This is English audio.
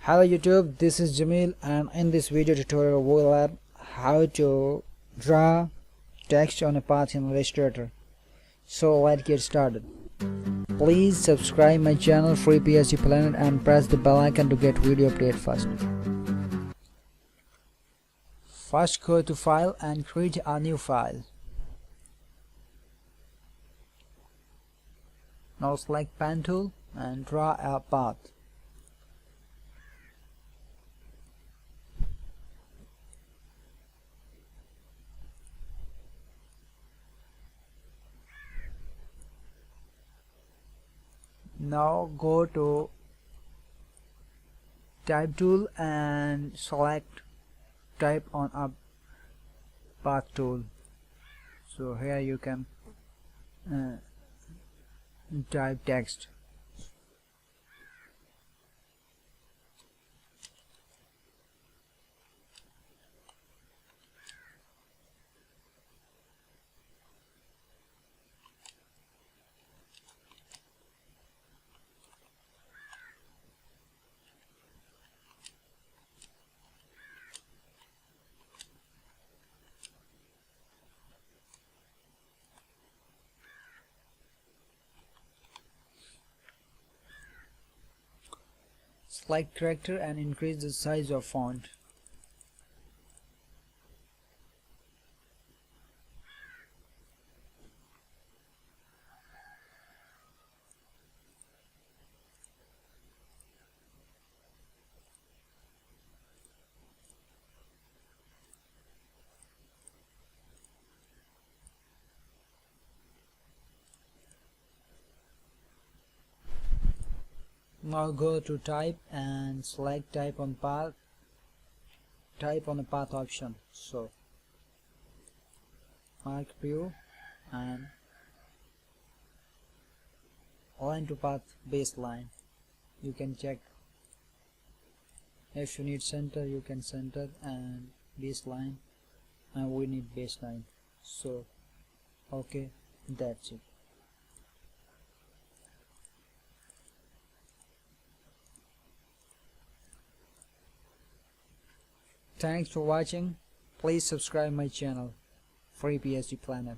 Hello YouTube, this is Jamil, and in this video tutorial we'll learn how to draw text on a path in Illustrator. So let's get started. Please subscribe my channel Free PSD Planet and press the bell icon to get video update first. First go to File and create a new file. Now select Pen tool and draw a path. Now go to Type tool and select Type on a path tool. So here you can type text. Select character and increase the size of font. Now go to Type and select Type on Path. Type on the Path option. So mark View and align to Path baseline. You can check if you need center, you can center, and baseline, and we need baseline. So okay, that's it. Thanks for watching. Please subscribe my channel Free PSD Planet.